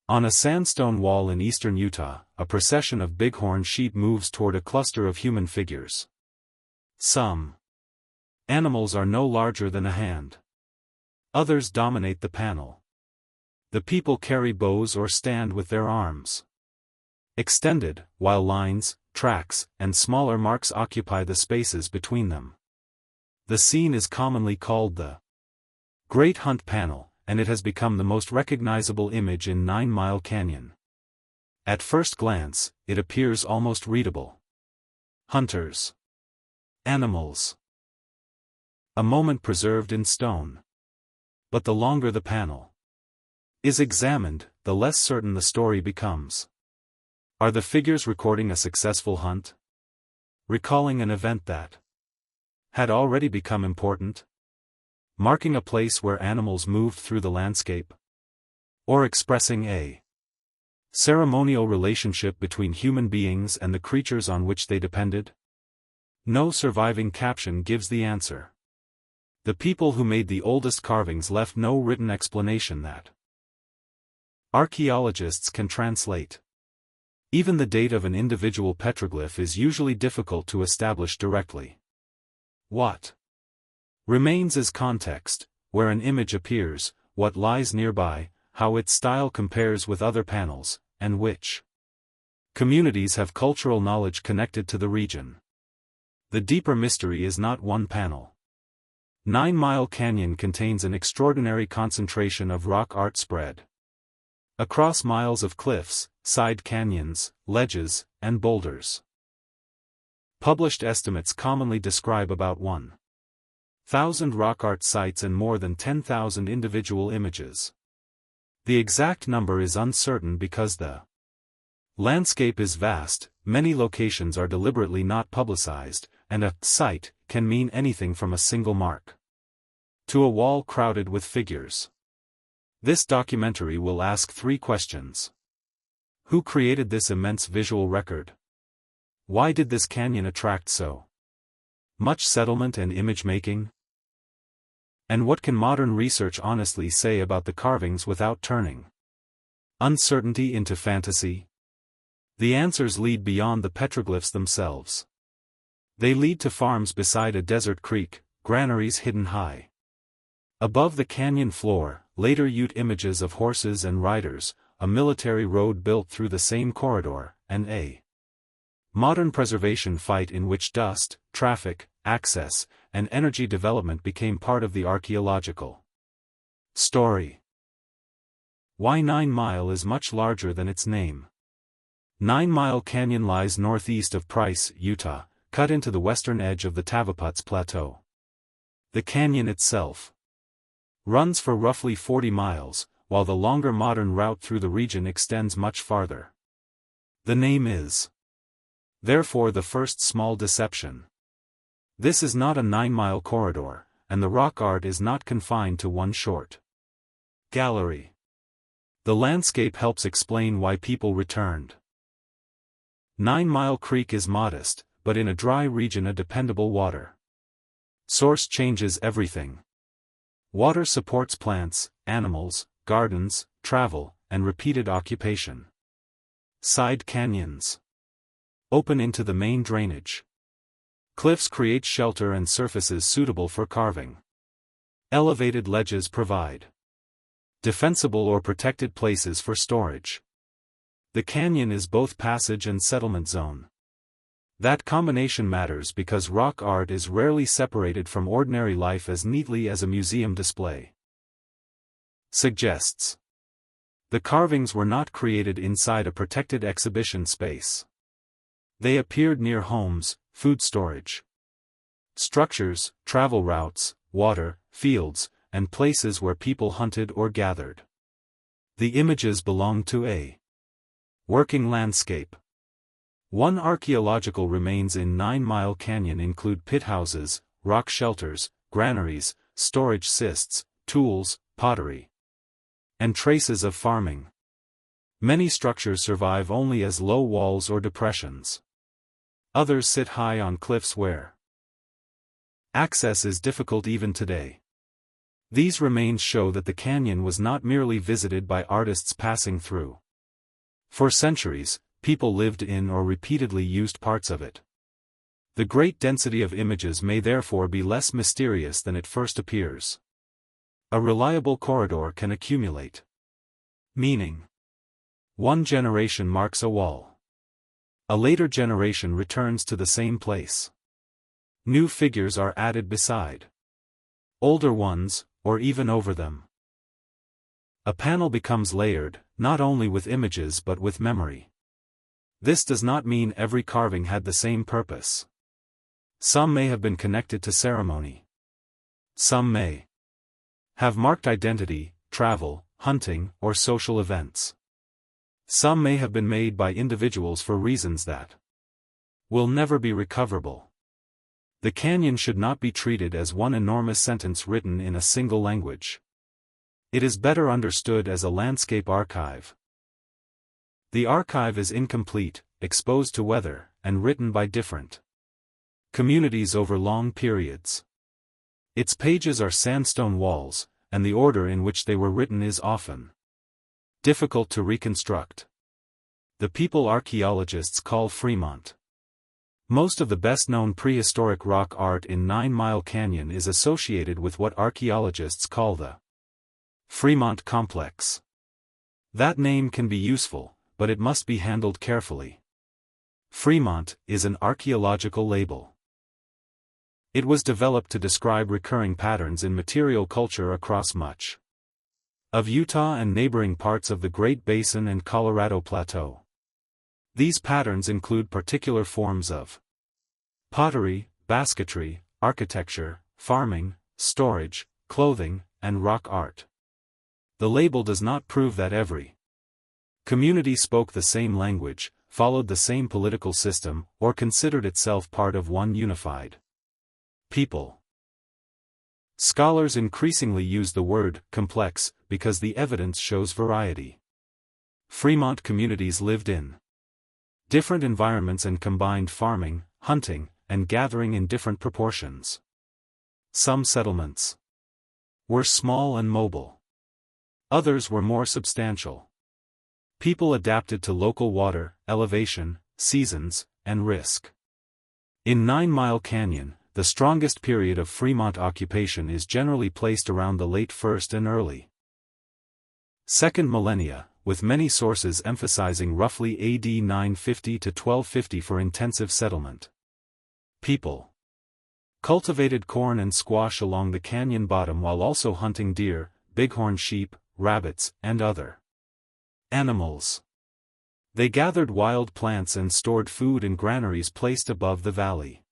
On a sandstone wall in eastern Utah, a procession of bighorn sheep moves toward a cluster of human figures. Some animals are no larger than a hand. Others dominate the panel. The people carry bows or stand with their arms extended, while lines, tracks, and smaller marks occupy the spaces between them. The scene is commonly called the Great Hunt Panel, and it has become the most recognizable image in 9 Mile Canyon. At first glance, it appears almost readable. Hunters. Animals. A moment preserved in stone. But the longer the panel is examined, the less certain the story becomes. Are the figures recording a successful hunt? Recalling an event that had already become important? Marking a place where animals moved through the landscape? Or expressing a ceremonial relationship between human beings and the creatures on which they depended? No surviving caption gives the answer. The people who made the oldest carvings left no written explanation that archaeologists can translate. Even the date of an individual petroglyph is usually difficult to establish directly. What remains is context, where an image appears, what lies nearby, how its style compares with other panels, and which communities have cultural knowledge connected to the region. The deeper mystery is not one panel. 9 Mile Canyon contains an extraordinary concentration of rock art spread across miles of cliffs, side canyons, ledges, and boulders. Published estimates commonly describe about 1,000 rock art sites and more than 10,000 individual images. The exact number is uncertain because the landscape is vast, many locations are deliberately not publicized, and a site can mean anything from a single mark to a wall crowded with figures. This documentary will ask 3 questions. Who created this immense visual record? Why did this canyon attract so much settlement and image making? And what can modern research honestly say about the carvings without turning uncertainty into fantasy? The answers lead beyond the petroglyphs themselves. They lead to farms beside a desert creek, granaries hidden high above the canyon floor, later Ute images of horses and riders, a military road built through the same corridor, and a modern preservation fight in which dust, traffic, access, and energy development became part of the archaeological story. Why 9 Mile is much larger than its name. 9 Mile Canyon lies northeast of Price, Utah, cut into the western edge of the Tavaputs Plateau. The canyon itself runs for roughly 40 miles, while the longer modern route through the region extends much farther. The name is therefore the first small deception. This is not a 9-mile corridor, and the rock art is not confined to one short gallery. The landscape helps explain why people returned. 9 Mile Creek is modest, but in a dry region a dependable water source changes everything. Water supports plants, animals, gardens, travel, and repeated occupation. Side canyons open into the main drainage. Cliffs create shelter and surfaces suitable for carving. Elevated ledges provide defensible or protected places for storage. The canyon is both passage and settlement zone. That combination matters because rock art is rarely separated from ordinary life as neatly as a museum display suggests. The carvings were not created inside a protected exhibition space. They appeared near homes, food storage structures, travel routes, water, fields, and places where people hunted or gathered. The images belong to a working landscape. One archaeological remains in 9 Mile Canyon include pit houses, rock shelters, granaries, storage cists, tools, pottery, and traces of farming. Many structures survive only as low walls or depressions. Others sit high on cliffs where access is difficult even today. These remains show that the canyon was not merely visited by artists passing through. For centuries, people lived in or repeatedly used parts of it. The great density of images may therefore be less mysterious than it first appears. A reliable corridor can accumulate meaning. One generation marks a wall. A later generation returns to the same place. New figures are added beside older ones, or even over them. A panel becomes layered, not only with images but with memory. This does not mean every carving had the same purpose. Some may have been connected to ceremony. Some may have marked identity, travel, hunting, or social events. Some may have been made by individuals for reasons that will never be recoverable. The canyon should not be treated as one enormous sentence written in a single language. It is better understood as a landscape archive. The archive is incomplete, exposed to weather, and written by different communities over long periods. Its pages are sandstone walls, and the order in which they were written is often difficult to reconstruct. The people archaeologists call Fremont. Most of the best-known prehistoric rock art in 9 Mile Canyon is associated with what archaeologists call the Fremont Complex. That name can be useful, but it must be handled carefully. Fremont is an archaeological label. It was developed to describe recurring patterns in material culture across much of Utah and neighboring parts of the Great Basin and Colorado Plateau. These patterns include particular forms of pottery, basketry, architecture, farming, storage, clothing, and rock art. The label does not prove that every community spoke the same language, followed the same political system, or considered itself part of one unified people. Scholars increasingly use the word complex because the evidence shows variety. Fremont communities lived in different environments and combined farming, hunting, and gathering in different proportions. Some settlements were small and mobile. Others were more substantial. People adapted to local water, elevation, seasons, and risk. In 9 Mile Canyon, the strongest period of Fremont occupation is generally placed around the late 1st and early 2nd millennia, with many sources emphasizing roughly AD 950 to 1250 for intensive settlement. People cultivated corn and squash along the canyon bottom while also hunting deer, bighorn sheep, rabbits, and other animals. They gathered wild plants and stored food in granaries placed above the valley.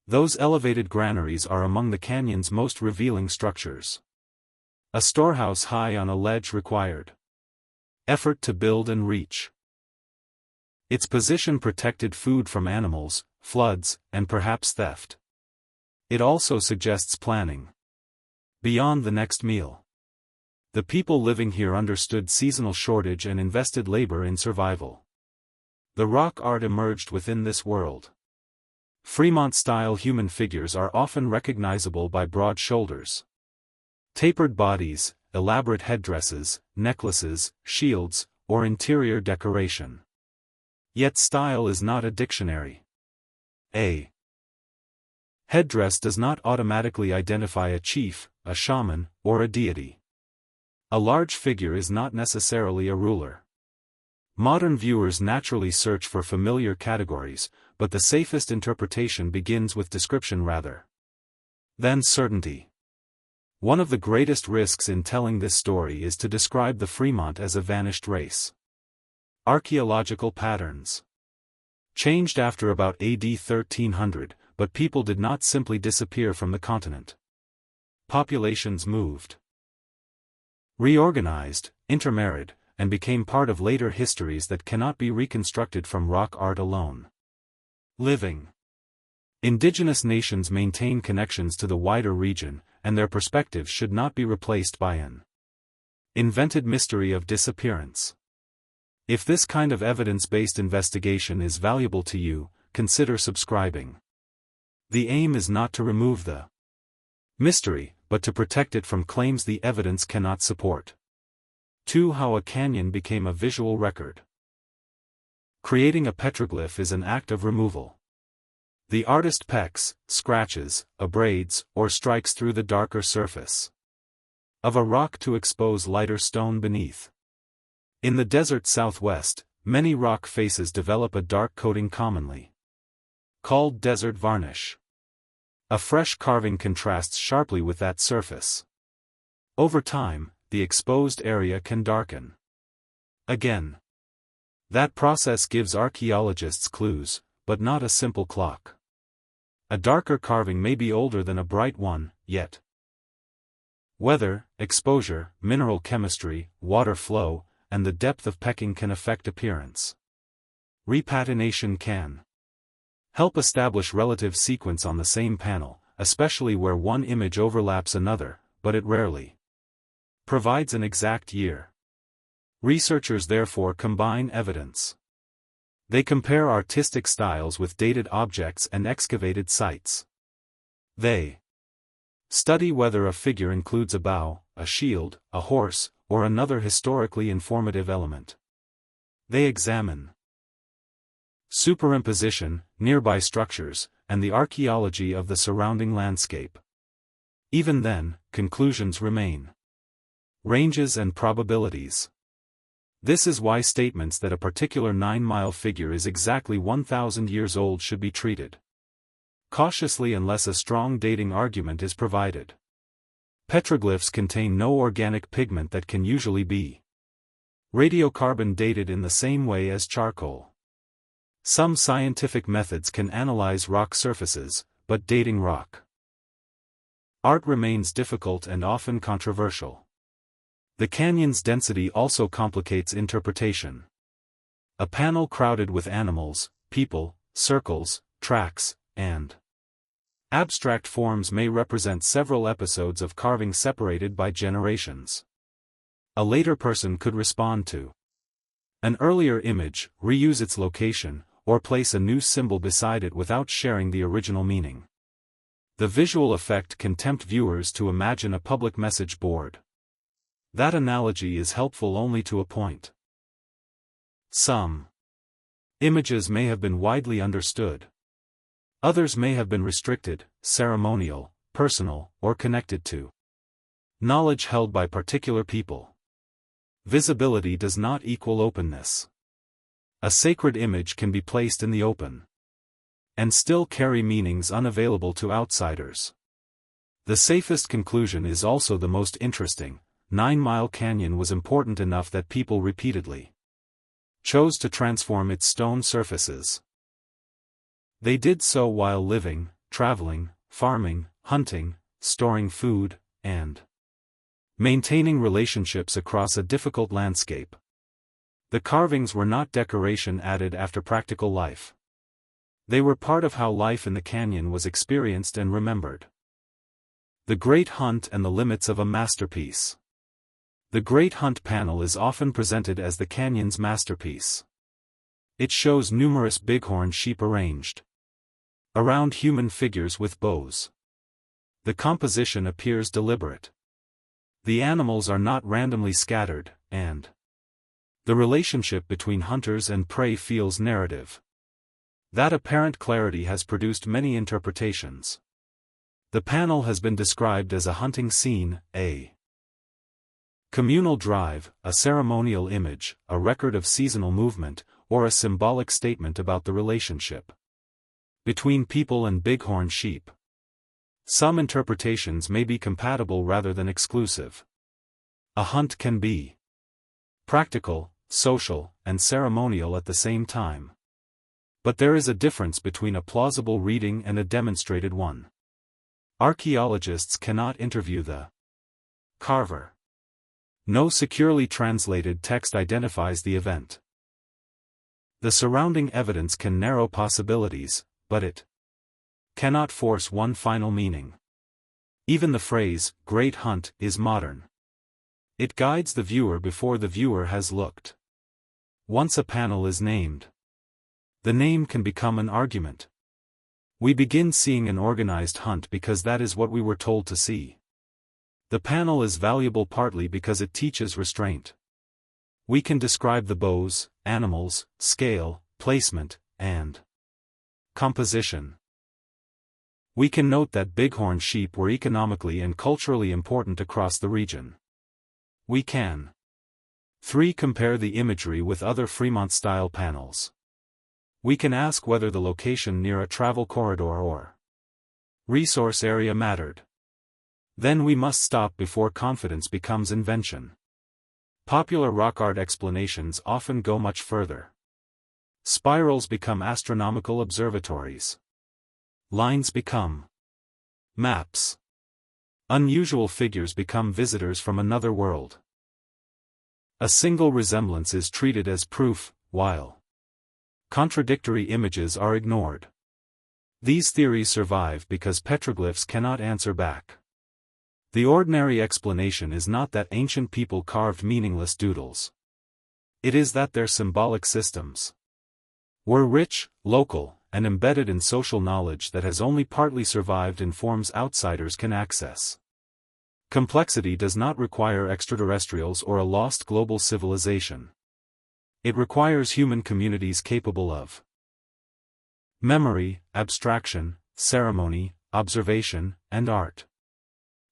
Those elevated granaries are among the canyon's most revealing structures. A storehouse high on a ledge required effort to build and reach. Its position protected food from animals, floods, and perhaps theft. It also suggests planning beyond the next meal. The people living here understood seasonal shortage and invested labor in survival. The rock art emerged within this world. Fremont-style human figures are often recognizable by broad shoulders, tapered bodies, elaborate headdresses, necklaces, shields, or interior decoration. Yet style is not a dictionary. A headdress does not automatically identify a chief, a shaman, or a deity. A large figure is not necessarily a ruler. Modern viewers naturally search for familiar categories, but the safest interpretation begins with description rather than certainty. One of the greatest risks in telling this story is to describe the Fremont as a vanished race. Archaeological patterns changed after about AD 1300, but people did not simply disappear from the continent. Populations moved, reorganized, intermarried, and became part of later histories that cannot be reconstructed from rock art alone. Living Indigenous nations maintain connections to the wider region, and their perspectives should not be replaced by an invented mystery of disappearance. If this kind of evidence-based investigation is valuable to you, consider subscribing. The aim is not to remove the mystery, but to protect it from claims the evidence cannot support. 2. How a canyon became a visual record. Creating a petroglyph is an act of removal. The artist pecks, scratches, abrades, or strikes through the darker surface of a rock to expose lighter stone beneath. In the desert Southwest, many rock faces develop a dark coating commonly called desert varnish. A fresh carving contrasts sharply with that surface. Over time, the exposed area can darken again. That process gives archaeologists clues, but not a simple clock. A darker carving may be older than a bright one, yet weather, exposure, mineral chemistry, water flow, and the depth of pecking can affect appearance. Repatination can help establish relative sequence on the same panel, especially where one image overlaps another, but it rarely provides an exact year. Researchers therefore combine evidence. They compare artistic styles with dated objects and excavated sites. They study whether a figure includes a bow, a shield, a horse, or another historically informative element. They examine superimposition, nearby structures, and the archaeology of the surrounding landscape. Even then, conclusions remain. Ranges and probabilities. This is why statements that a particular 9-mile figure is exactly 1,000 years old should be treated cautiously unless a strong dating argument is provided. Petroglyphs contain no organic pigment that can usually be radiocarbon dated in the same way as charcoal. Some scientific methods can analyze rock surfaces, but dating rock art remains difficult and often controversial. The canyon's density also complicates interpretation. A panel crowded with animals, people, circles, tracks, and abstract forms may represent several episodes of carving separated by generations. A later person could respond to an earlier image, reuse its location, or place a new symbol beside it without sharing the original meaning. The visual effect can tempt viewers to imagine a public message board. That analogy is helpful only to a point. Some images may have been widely understood. Others may have been restricted, ceremonial, personal, or connected to knowledge held by particular people. Visibility does not equal openness. A sacred image can be placed in the open and still carry meanings unavailable to outsiders. The safest conclusion is also the most interesting. 9 Mile Canyon was important enough that people repeatedly chose to transform its stone surfaces. They did so while living, traveling, farming, hunting, storing food, and maintaining relationships across a difficult landscape. The carvings were not decoration added after practical life. They were part of how life in the canyon was experienced and remembered. The Great Hunt and the limits of a masterpiece. The Great Hunt panel is often presented as the canyon's masterpiece. It shows numerous bighorn sheep arranged around human figures with bows. The composition appears deliberate. The animals are not randomly scattered, and the relationship between hunters and prey feels narrative. That apparent clarity has produced many interpretations. The panel has been described as a hunting scene, a communal drive, a ceremonial image, a record of seasonal movement, or a symbolic statement about the relationship between people and bighorn sheep. Some interpretations may be compatible rather than exclusive. A hunt can be practical, social, and ceremonial at the same time. But there is a difference between a plausible reading and a demonstrated one. Archaeologists cannot interview the carver. No securely translated text identifies the event. The surrounding evidence can narrow possibilities, but it cannot force one final meaning. Even the phrase, Great Hunt, is modern. It guides the viewer before the viewer has looked. Once a panel is named, the name can become an argument. We begin seeing an organized hunt because that is what we were told to see. The panel is valuable partly because it teaches restraint. We can describe the bows, animals, scale, placement, and composition. We can note that bighorn sheep were economically and culturally important across the region. We can 3. Compare the imagery with other Fremont-style panels. We can ask whether the location near a travel corridor or resource area mattered. Then we must stop before confidence becomes invention. Popular rock art explanations often go much further. Spirals become astronomical observatories. Lines become maps. Unusual figures become visitors from another world. A single resemblance is treated as proof, while contradictory images are ignored. These theories survive because petroglyphs cannot answer back. The ordinary explanation is not that ancient people carved meaningless doodles. It is that their symbolic systems were rich, local, and embedded in social knowledge that has only partly survived in forms outsiders can access. Complexity does not require extraterrestrials or a lost global civilization. It requires human communities capable of memory, abstraction, ceremony, observation, and art.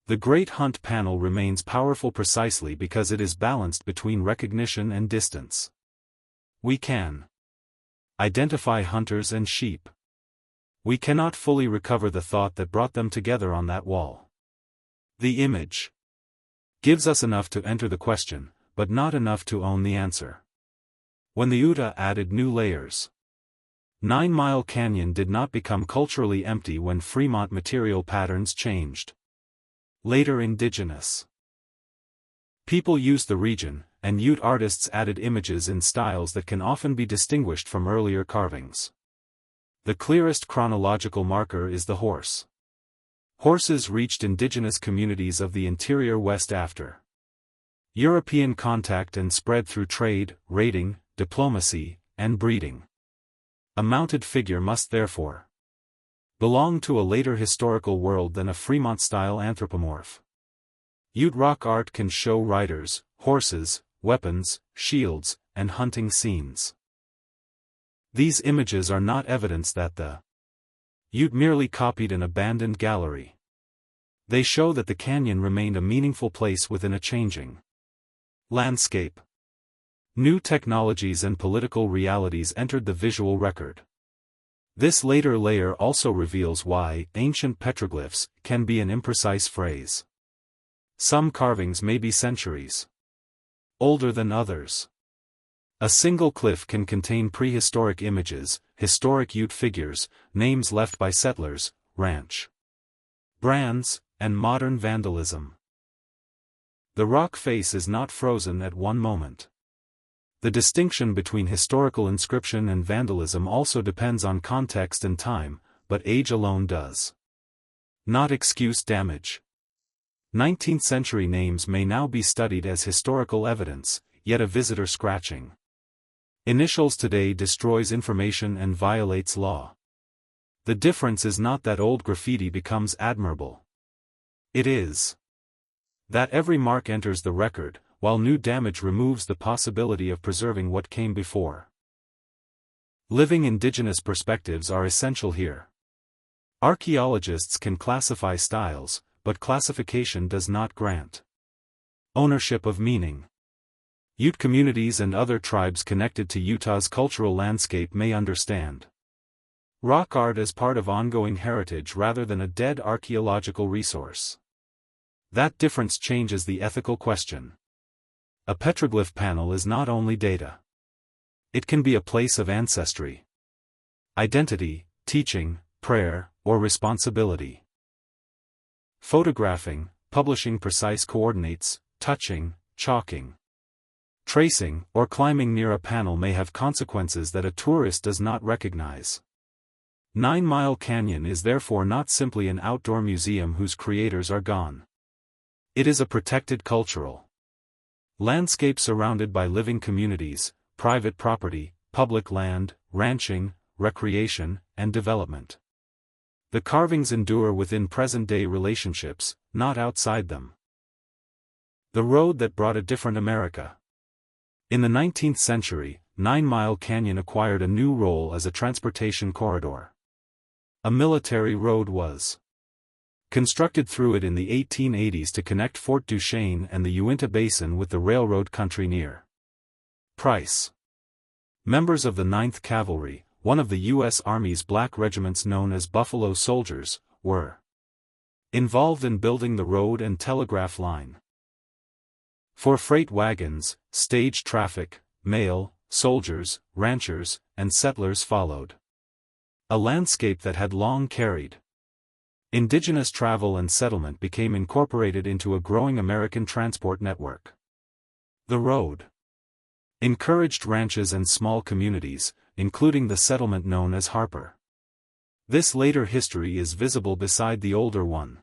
The Great Hunt panel remains powerful precisely because it is balanced between recognition and distance. We can identify hunters and sheep. We cannot fully recover the thought that brought them together on that wall. The image gives us enough to enter the question, but not enough to own the answer. When the Utah added new layers, 9 Mile Canyon did not become culturally empty when Fremont material patterns changed. Later Indigenous people used the region, and Ute artists added images in styles that can often be distinguished from earlier carvings. The clearest chronological marker is the horse. Horses reached indigenous communities of the interior West after European contact and spread through trade, raiding, diplomacy, and breeding. A mounted figure must therefore belong to a later historical world than a Fremont-style anthropomorph. Ute rock art can show riders, horses, weapons, shields, and hunting scenes. These images are not evidence that the Ute merely copied an abandoned gallery. They show that the canyon remained a meaningful place within a changing landscape. New technologies and political realities entered the visual record. This later layer also reveals why ancient petroglyphs can be an imprecise phrase. Some carvings may be centuries older than others. A single cliff can contain prehistoric images, historic Ute figures, names left by settlers, ranch brands, and modern vandalism. The rock face is not frozen at one moment. The distinction between historical inscription and vandalism also depends on context and time, but age alone does not excuse damage. 19th-century names may now be studied as historical evidence, yet a visitor scratching initials today destroys information and violates law. The difference is not that old graffiti becomes admirable. It is that every mark enters the record, while new damage removes the possibility of preserving what came before. Living indigenous perspectives are essential here. Archaeologists can classify styles, but classification does not grant ownership of meaning. Ute communities and other tribes connected to Utah's cultural landscape may understand rock art as part of ongoing heritage rather than a dead archaeological resource. That difference changes the ethical question. A petroglyph panel is not only data. It can be a place of ancestry, identity, teaching, prayer, or responsibility. Photographing, publishing precise coordinates, touching, chalking, tracing, or climbing near a panel may have consequences that a tourist does not recognize. 9 Mile Canyon is therefore not simply an outdoor museum whose creators are gone. It is a protected cultural landscape surrounded by living communities, private property, public land, ranching, recreation, and development. The carvings endure within present-day relationships, not outside them. The road that brought a different America. In the 19th century, 9 Mile Canyon acquired a new role as a transportation corridor. A military road was constructed through it in the 1880s to connect Fort Duchesne and the Uinta Basin with the railroad country near. Price. Members of the 9th Cavalry, one of the U.S. Army's black regiments known as Buffalo Soldiers, were involved in building the road and telegraph line. For freight wagons, stage traffic, mail, soldiers, ranchers, and settlers followed. A landscape that had long carried. Indigenous travel and settlement became incorporated into a growing American transport network. The road encouraged ranches and small communities, including the settlement known as Harper. This later history is visible beside the older one.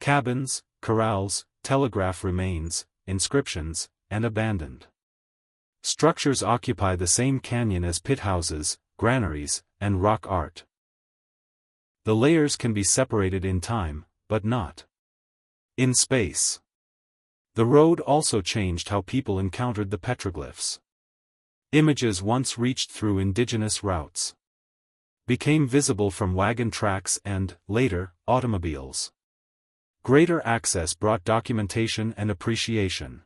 Cabins, corrals, telegraph remains, inscriptions, and abandoned structures occupy the same canyon as pit houses, granaries, and rock art. The layers can be separated in time, but not in space. The road also changed how people encountered the petroglyphs. Images once reached through indigenous routes became visible from wagon tracks and, later, automobiles. Greater access brought documentation and appreciation.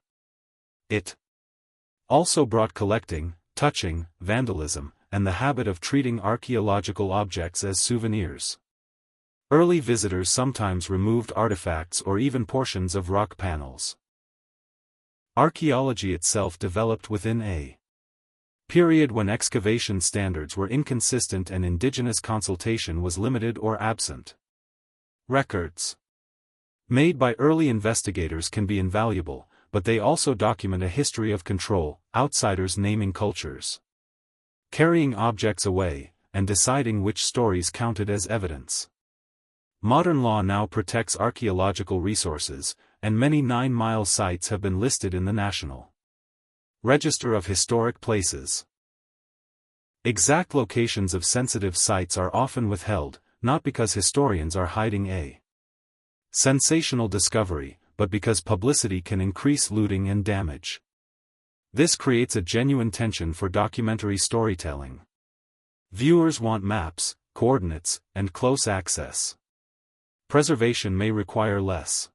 It also brought collecting, touching, vandalism, and the habit of treating archaeological objects as souvenirs. Early visitors sometimes removed artifacts or even portions of rock panels. Archaeology itself developed within a period when excavation standards were inconsistent and indigenous consultation was limited or absent. Records made by early investigators can be invaluable, but they also document a history of control, outsiders naming cultures, carrying objects away, and deciding which stories counted as evidence. Modern law now protects archaeological resources, and many 9 Mile sites have been listed in the National Register of Historic Places. Exact locations of sensitive sites are often withheld, not because historians are hiding a sensational discovery, but because publicity can increase looting and damage. This creates a genuine tension for documentary storytelling. Viewers want maps, coordinates, and close access. Preservation may require less.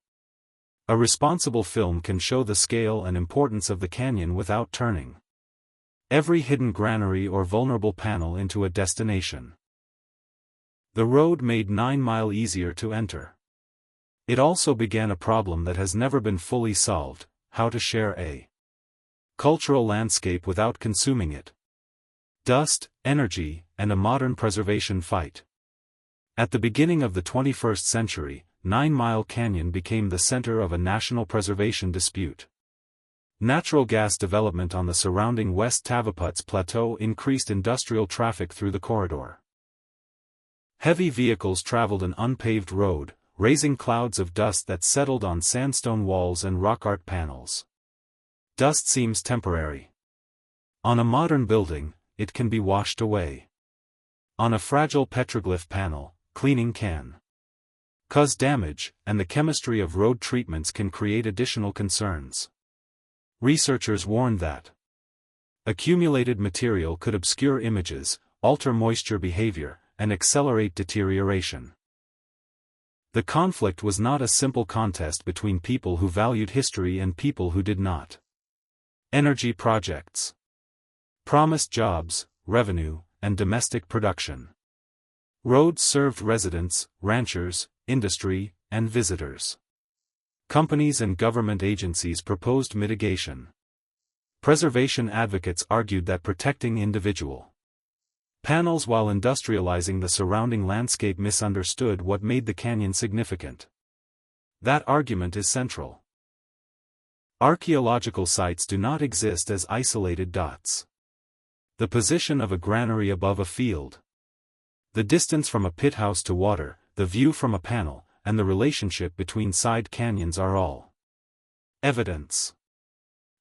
A responsible film can show the scale and importance of the canyon without turning every hidden granary or vulnerable panel into a destination. The road made 9 Mile easier to enter. It also began a problem that has never been fully solved: how to share a cultural landscape without consuming it. Dust, energy, and a modern preservation fight. At the beginning of the 21st century, 9 Mile Canyon became the center of a national preservation dispute. Natural gas development on the surrounding West Tavaputs Plateau increased industrial traffic through the corridor. Heavy vehicles traveled an unpaved road, raising clouds of dust that settled on sandstone walls and rock art panels. Dust seems temporary. On a modern building, it can be washed away. On a fragile petroglyph panel, cleaning can cause damage, and the chemistry of road treatments can create additional concerns. Researchers warned that accumulated material could obscure images, alter moisture behavior, and accelerate deterioration. The conflict was not a simple contest between people who valued history and people who did not. Energy projects promised jobs, revenue, and domestic production. Roads served residents, ranchers, industry, and visitors. Companies and government agencies proposed mitigation. Preservation advocates argued that protecting individual panels while industrializing the surrounding landscape misunderstood what made the canyon significant. That argument is central. Archaeological sites do not exist as isolated dots. The position of a granary above a field, the distance from a pit house to water, the view from a panel, and the relationship between side canyons are all evidence.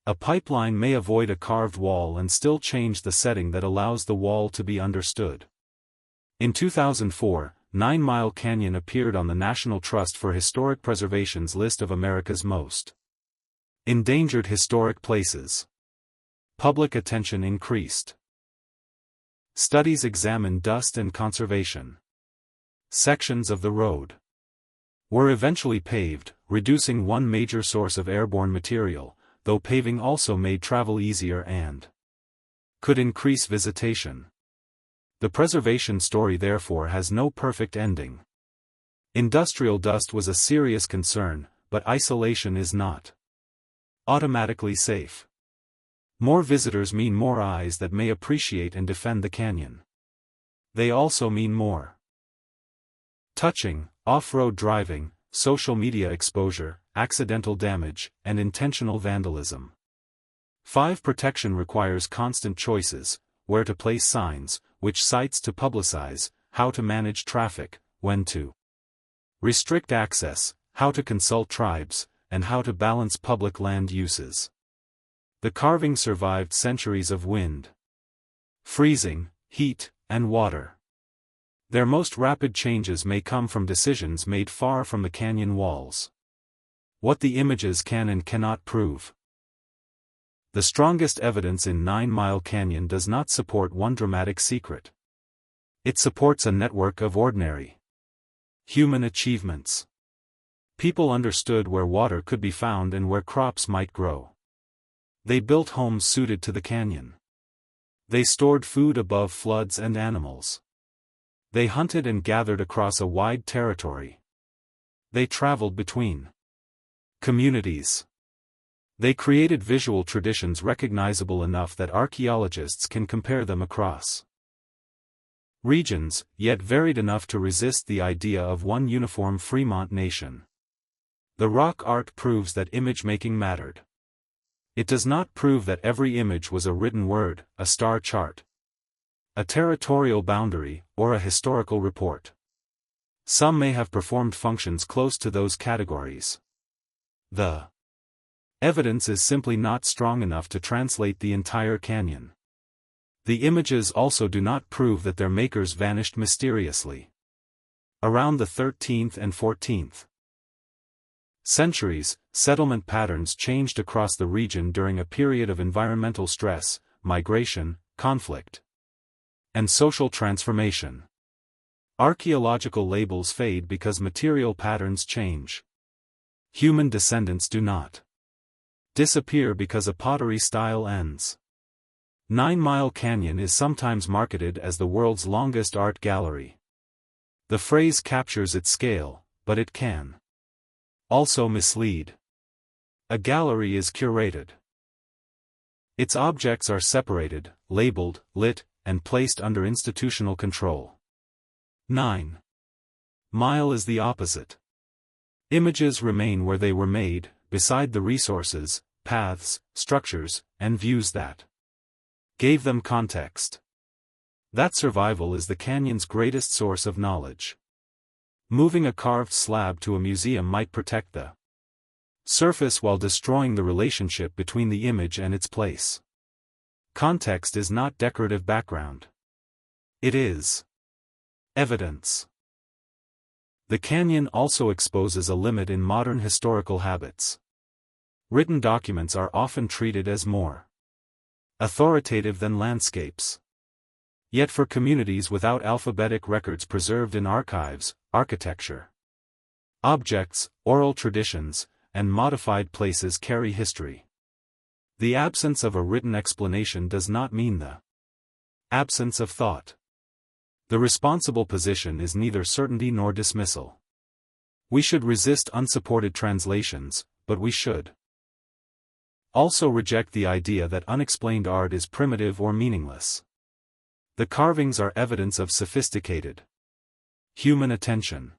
A pipeline may avoid a carved wall and still change the setting that allows the wall to be understood. In 2004, 9 Mile Canyon appeared on the National Trust for Historic Preservation's list of America's most Endangered historic places. Public attention increased. Studies examined dust and conservation. Sections of the road were eventually paved, reducing one major source of airborne material, though paving also made travel easier and could increase visitation. The preservation story therefore has no perfect ending. Industrial dust was a serious concern, but isolation is not automatically safe. More visitors mean more eyes that may appreciate and defend the canyon. They also mean more touching, off-road driving, social media exposure, accidental damage, and intentional vandalism. 5. Protection requires constant choices: where to place signs, which sites to publicize, how to manage traffic, when to restrict access, how to consult tribes, and how to balance public land uses. The carving survived centuries of wind, freezing, heat, and water. Their most rapid changes may come from decisions made far from the canyon walls. What the images can and cannot prove. The strongest evidence in 9 Mile Canyon does not support one dramatic secret. It supports a network of ordinary human achievements. People understood where water could be found and where crops might grow. They built homes suited to the canyon. They stored food above floods and animals. They hunted and gathered across a wide territory. They traveled between communities. They created visual traditions recognizable enough that archaeologists can compare them across regions, yet varied enough to resist the idea of one uniform Fremont nation. The rock art proves that image-making mattered. It does not prove that every image was a written word, a star chart, a territorial boundary, or a historical report. Some may have performed functions close to those categories. The evidence is simply not strong enough to translate the entire canyon. The images also do not prove that their makers vanished mysteriously around the 13th and 14th centuries. Settlement patterns changed across the region during a period of environmental stress, migration, conflict, and social transformation. Archaeological labels fade because material patterns change. Human descendants do not disappear because a pottery style ends. 9 Mile Canyon is sometimes marketed as the world's longest art gallery. The phrase captures its scale, but it can also mislead. A gallery is curated. Its objects are separated, labeled, lit, and placed under institutional control. 9 Mile is the opposite. Images remain where they were made, beside the resources, paths, structures, and views that gave them context. That survival is the canyon's greatest source of knowledge. Moving a carved slab to a museum might protect the surface while destroying the relationship between the image and its place. Context is not decorative background. It is evidence. The canyon also exposes a limit in modern historical habits. Written documents are often treated as more authoritative than landscapes. Yet for communities without alphabetic records preserved in archives, architecture, objects, oral traditions, and modified places carry history. The absence of a written explanation does not mean the absence of thought. The responsible position is neither certainty nor dismissal. We should resist unsupported translations, but we should also reject the idea that unexplained art is primitive or meaningless. The carvings are evidence of sophisticated human attention.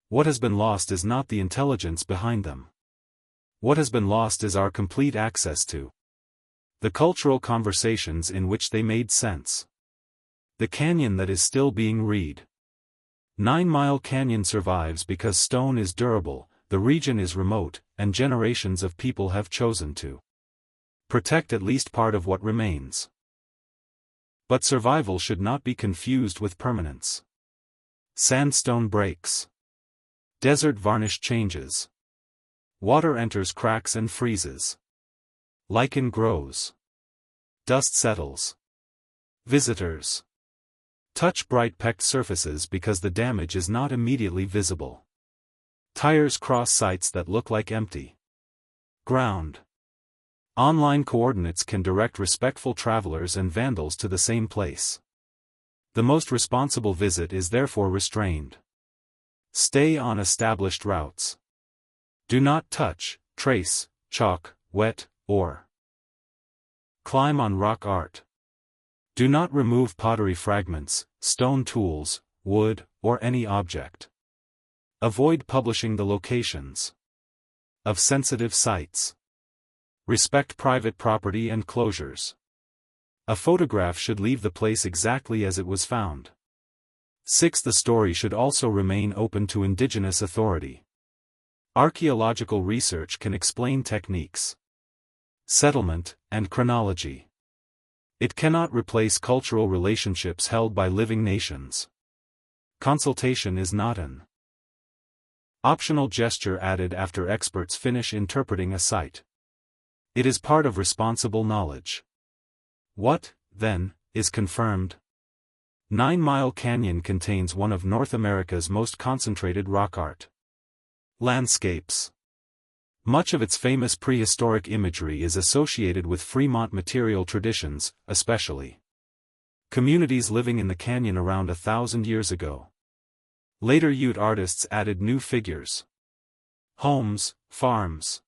What has been lost is not the intelligence behind them. What has been lost is our complete access to the cultural conversations in which they made sense. The canyon that is still being read. 9 Mile Canyon survives because stone is durable, the region is remote, and generations of people have chosen to protect at least part of what remains. But survival should not be confused with permanence. Sandstone breaks. Desert varnish changes. Water enters cracks and freezes. Lichen grows. Dust settles. Visitors touch bright pecked surfaces because the damage is not immediately visible. Tires cross sites that look like empty ground. Online coordinates can direct respectful travelers and vandals to the same place. The most responsible visit is therefore restrained. Stay on established routes. Do not touch, trace, chalk, wet, or climb on rock art. Do not remove pottery fragments, stone tools, wood, or any object. Avoid publishing the locations of sensitive sites. Respect private property and closures. A photograph should leave the place exactly as it was found. 6. The story should also remain open to Indigenous authority. Archaeological research can explain techniques, settlement, and chronology. It cannot replace cultural relationships held by living nations. Consultation is not an optional gesture added after experts finish interpreting a site. It is part of responsible knowledge. What, then, is confirmed? 9 Mile Canyon contains one of North America's most concentrated rock art landscapes. Much of its famous prehistoric imagery is associated with Fremont material traditions, especially communities living in the canyon around 1,000 years ago. Later Ute artists added new figures, homes, farms,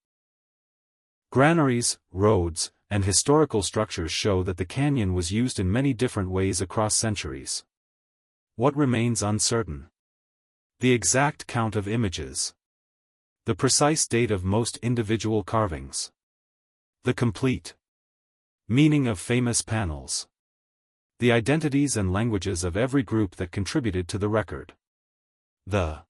granaries, roads, and historical structures show that the canyon was used in many different ways across centuries. What remains uncertain? The exact count of images. The precise date of most individual carvings. The complete meaning of famous panels. The identities and languages of every group that contributed to the record. The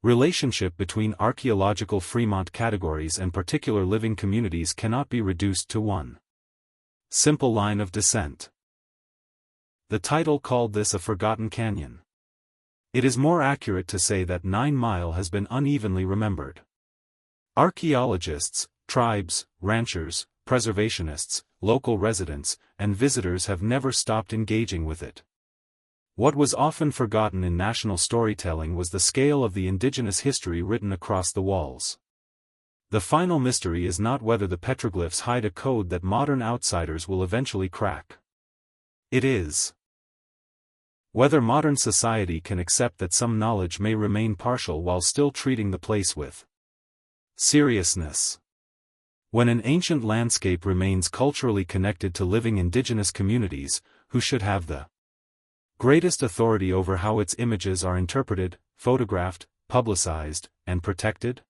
relationship between archaeological Fremont categories and particular living communities cannot be reduced to one simple line of descent. The title called this a forgotten canyon. It is more accurate to say that 9 Mile has been unevenly remembered. Archaeologists, tribes, ranchers, preservationists, local residents, and visitors have never stopped engaging with it. What was often forgotten in national storytelling was the scale of the indigenous history written across the walls. The final mystery is not whether the petroglyphs hide a code that modern outsiders will eventually crack. It is whether modern society can accept that some knowledge may remain partial while still treating the place with seriousness. When an ancient landscape remains culturally connected to living indigenous communities, who should have the greatest authority over how its images are interpreted, photographed, publicized, and protected?